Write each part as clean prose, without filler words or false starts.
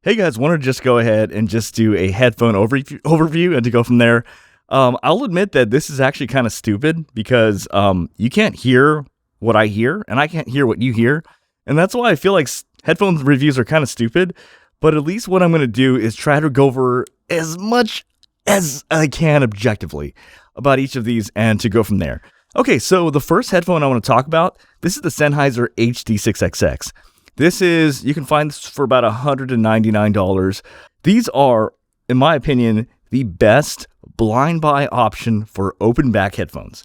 Hey guys, wanted to just go ahead and just do a headphone overview and to go from there. I'll admit that this is actually kind of stupid because you can't hear what I hear and I can't hear what you hear. And that's why I feel like headphone reviews are kind of stupid. But at least what I'm going to do is try to go over as much as I can objectively about each of these and to go from there. Okay, so the first headphone I want to talk about, this is the Sennheiser HD6xx. This is, you can find this for about $199. These are, in my opinion, the best blind buy option for open back headphones.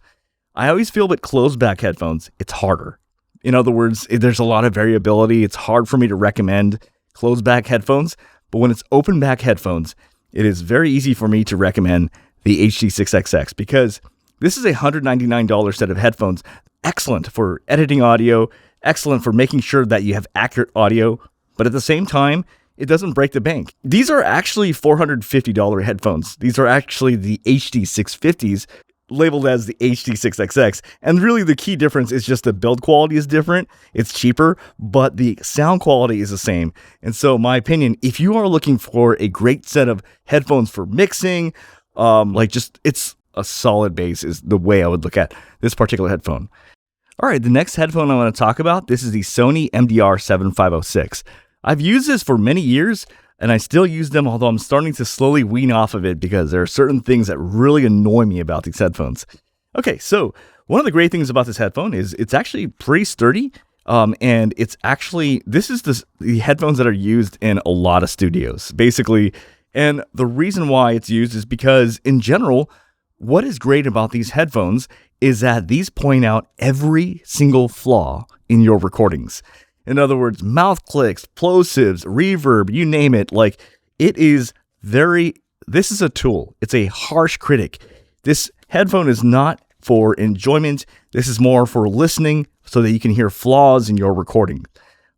I always feel that closed back headphones, it's harder. In other words, there's a lot of variability. It's hard for me to recommend closed back headphones, but when it's open back headphones, it is very easy for me to recommend the HD6xx because this is a $199 set of headphones. Excellent for editing audio, excellent for making sure that you have accurate audio, but at the same time, it doesn't break the bank. These are actually $450 headphones. These are actually the HD650s labeled as the HD6xx. And really the key difference is just the build quality is different. It's cheaper, but the sound quality is the same. And so my opinion, if you are looking for a great set of headphones for mixing, it's a solid base is the way I would look at this particular headphone. All right, the next headphone I want to talk about, this is the Sony MDR 7506. I've used this for many years, and I still use them, although I'm starting to slowly wean off of it because there are certain things that really annoy me about these headphones. Okay, so one of the great things about this headphone is it's actually pretty sturdy, and it's actually, this is the headphones that are used in a lot of studios, basically. And the reason why it's used is because, in general, what is great about these headphones is that these point out every single flaw in your recordings. In other words, mouth clicks, plosives, reverb, you name it. Like, it is this is a tool. It's a harsh critic. This headphone is not for enjoyment. This is more for listening so that you can hear flaws in your recording.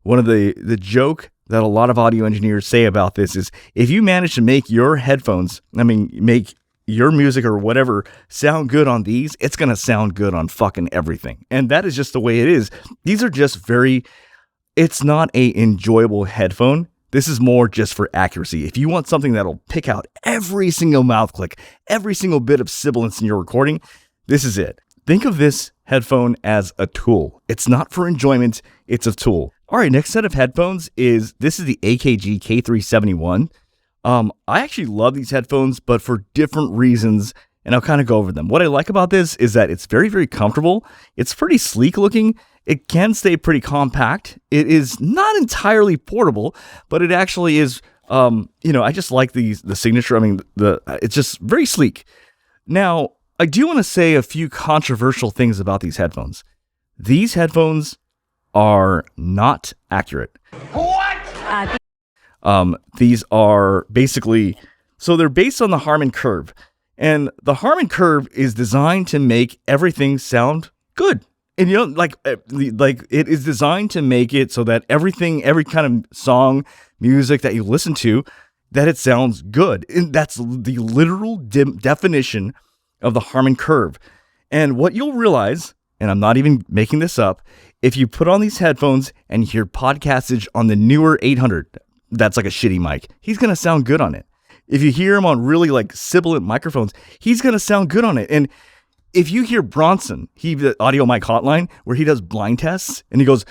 One of the joke that a lot of audio engineers say about this is if you manage to make your headphones, make your music or whatever sound good on these, it's going to sound good on fucking everything. And that is just the way it is. These are just it's not a enjoyable headphone. This is more just for accuracy. If you want something that'll pick out every single mouth click, every single bit of sibilance in your recording, this is it. Think of this headphone as a tool. It's not for enjoyment, it's a tool. All right, next set of headphones this is the AKG K371. I actually love these headphones, but for different reasons, and I'll kind of go over them. What I like about this is that it's very, very comfortable. It's pretty sleek looking. It can stay pretty compact. It is not entirely portable, but it actually is, I just like the signature. It's just very sleek. Now, I do want to say a few controversial things about these headphones. These headphones are not accurate. What? These are basically, so they're based on the Harman curve, and the Harman curve is designed to make everything sound good. And like it is designed to make it so that every kind of song, music that you listen to, that it sounds good. And that's the literal definition of the Harman curve. And what you'll realize, and I'm not even making this up, if you put on these headphones and hear podcastage on the newer 800, that's like a shitty mic, he's going to sound good on it. If you hear him on really like sibilant microphones, he's going to sound good on it. And if you hear Bronson, the Audio Mic Hotline, where he does blind tests, and he goes,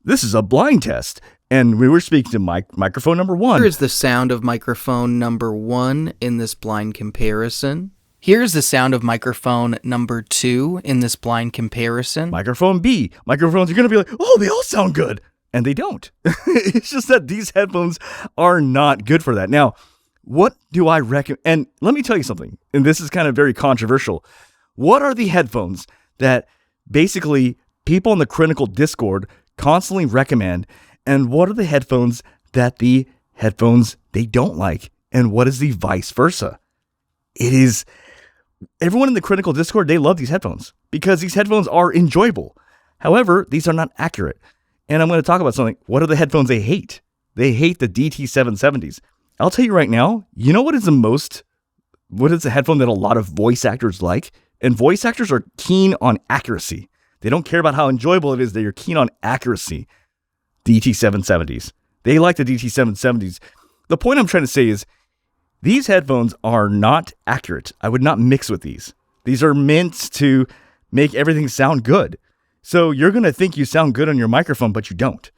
this is a blind test, and we were speaking to microphone number 1. Here's the sound of microphone number 1 in this blind comparison. Here's the sound of microphone number 2 in this blind comparison. Microphone B. Microphones are going to be like, oh, they all sound good. And they don't. It's just that these headphones are not good for that. Now, what do I recommend? And let me tell you something, and this is kind of very controversial. What are the headphones that basically people in the Critical Discord constantly recommend? And what are the headphones that they don't like? And what is the vice versa? It is everyone in the Critical Discord, they love these headphones because these headphones are enjoyable. However, these are not accurate. And I'm going to talk about something. What are the headphones they hate? They hate the DT770s. I'll tell you right now, you know what is the headphone that a lot of voice actors like? And voice actors are keen on accuracy. They don't care about how enjoyable it is. They are keen on accuracy. DT770s. They like the DT770s. the point I'm trying to say is these headphones are not accurate. I would not mix with these. These are meant to make everything sound good. So you're going to think you sound good on your microphone, but you don't.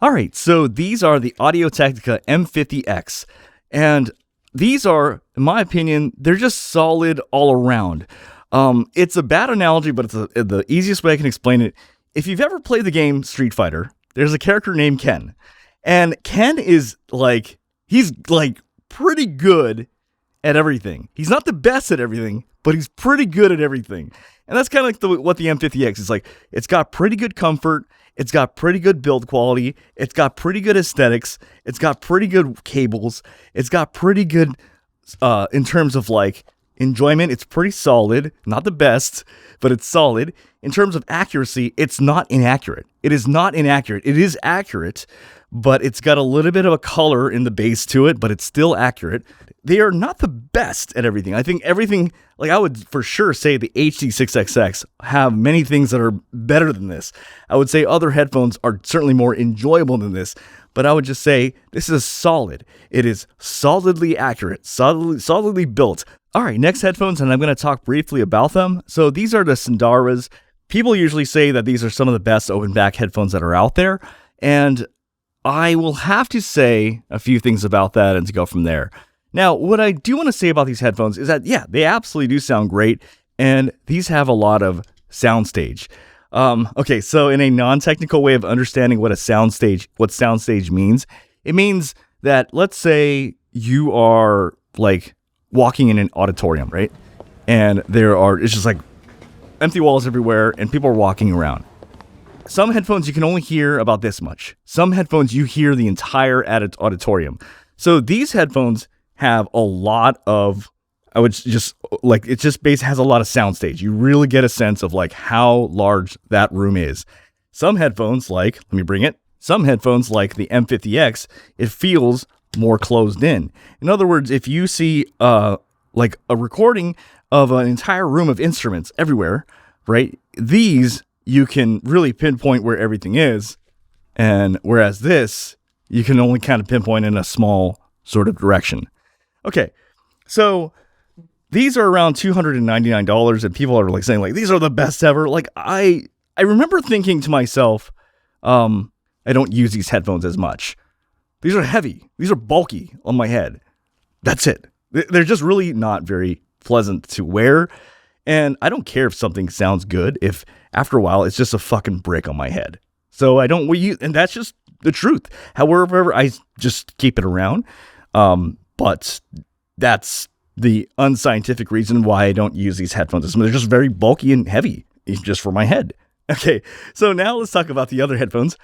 All right, so these are the Audio Technica M50x. And these are, in my opinion, they're just solid all around. It's a bad analogy, but it's the easiest way I can explain it. If you've ever played the game Street Fighter, there's a character named Ken. And Ken is he's pretty good at everything. He's not the best at everything, but he's pretty good at everything. And that's kind of like what the M50x is like. It's got pretty good comfort. It's got pretty good build quality. It's got pretty good aesthetics. It's got pretty good cables. It's got pretty good, in terms of enjoyment. It's pretty solid. Not the best, but it's solid. In terms of accuracy, it's not inaccurate. It is not inaccurate. It is accurate, but it's got a little bit of a color in the base to it, but it's still accurate. They are not the best at everything. I think everything, I would for sure say the HD6xx have many things that are better than this. I would say other headphones are certainly more enjoyable than this, but I would just say this is solid. It is solidly accurate, solidly built. All right, next headphones, and I'm going to talk briefly about them. So these are the Sundaras. People usually say that these are some of the best open back headphones that are out there, and I will have to say a few things about that and to go from there. Now, what I do want to say about these headphones is that, yeah, they absolutely do sound great, and these have a lot of soundstage. Okay, so in a non-technical way of understanding what soundstage means, it means that, let's say you are walking in an auditorium, right? And it's just empty walls everywhere, and people are walking around. Some headphones you can only hear about this much. Some headphones you hear the entire auditorium. So these headphones have a lot of, has a lot of soundstage. You really get a sense of how large that room is. Some headphones some headphones like the M50x, it feels more closed in. In other words, if you see a recording of an entire room of instruments everywhere, right? These you can really pinpoint where everything is, and whereas this you can only kind of pinpoint in a small sort of direction. Okay, so these are around $299, and people are saying these are the best ever. I remember thinking to myself, I don't use these headphones as much. These are heavy. These are bulky on my head. That's it. They're just really not very pleasant to wear. And I don't care if something sounds good if after a while it's just a fucking brick on my head. So I don't use, and that's just the truth. However, I just keep it around. But that's the unscientific reason why I don't use these headphones. They're just very bulky and heavy just for my head. Okay, so now let's talk about the other headphones.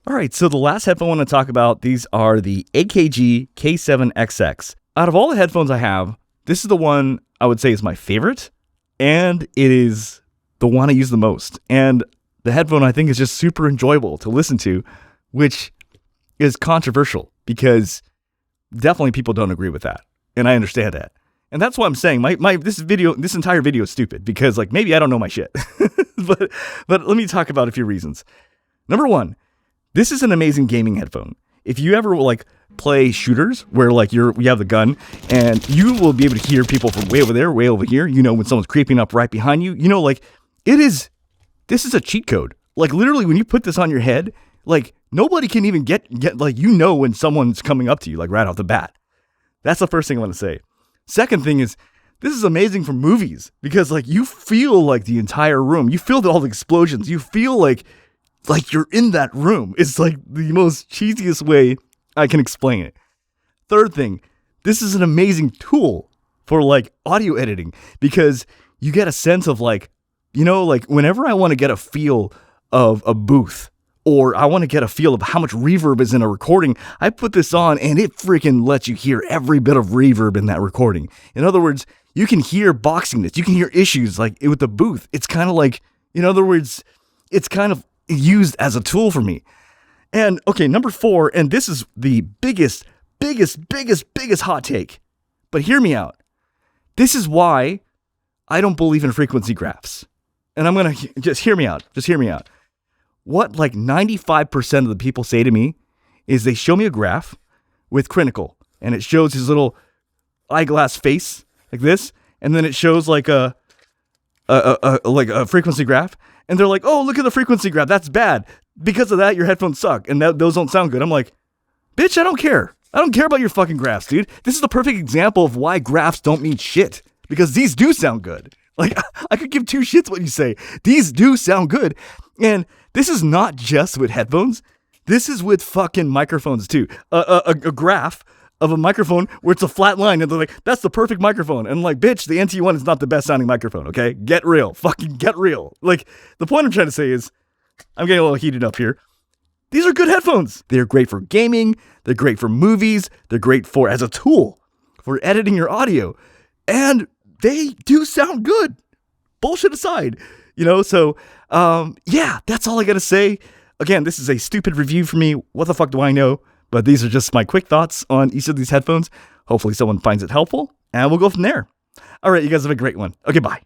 All right, so the last headphone I want to talk about, these are the AKG K371. Out of all the headphones I have, this is the one I would say is my favorite, and it is the one I use the most. And the headphone I think is just super enjoyable to listen to, which is controversial because definitely people don't agree with that, and I understand that. And that's why I'm saying this entire video is stupid because maybe I don't know my shit. but let me talk about a few reasons. Number one, this is an amazing gaming headphone. If you ever play shooters where you have the gun and you will be able to hear people from way over there, way over here, when someone's creeping up right behind you, this is a cheat code. Literally when you put this on your head, nobody can even get when someone's coming up to you right off the bat. That's the first thing I want to say. Second thing is, this is amazing for movies because you feel the entire room. You feel all the explosions. You feel like you're in that room. It's the most cheesiest way I can explain it. Third thing, this is an amazing tool for audio editing because you get a sense of whenever I want to get a feel of a booth or I want to get a feel of how much reverb is in a recording, I put this on and it freaking lets you hear every bit of reverb in that recording. In other words, you can hear boxiness. You can hear issues with the booth. It's kind of in other words, it's kind of used as a tool for me. And okay, number 4, and this is the biggest hot take, but hear me out. This is why I don't believe in frequency graphs. And I'm going to just hear me out. What 95% of the people say to me is they show me a graph with critical. and it shows his little eyeglass face like this, and then it shows like a frequency graph, and they're like, oh, look at the frequency graph, that's bad. Because of that, your headphones suck, and those don't sound good. I'm like, bitch, I don't care. I don't care about your fucking graphs, dude. This is the perfect example of why graphs don't mean shit, because these do sound good. Like, I could give two shits what you say. These do sound good. And this is not just with headphones. This is with fucking microphones too. A graph of a microphone where it's a flat line, and they're like, that's the perfect microphone. And I'm like, bitch, the NT1 is not the best sounding microphone, okay? Get real. Fucking get real. Like, the point I'm trying to say is, I'm getting a little heated up here. These are good headphones. They're great for gaming. They're great for movies. They're great for, as a tool, for editing your audio. And they do sound good. Bullshit aside. So, yeah, that's all I gotta say. Again, this is a stupid review for me. What the fuck do I know? But these are just my quick thoughts on each of these headphones. Hopefully someone finds it helpful, and we'll go from there. All right, you guys have a great one. Okay, bye.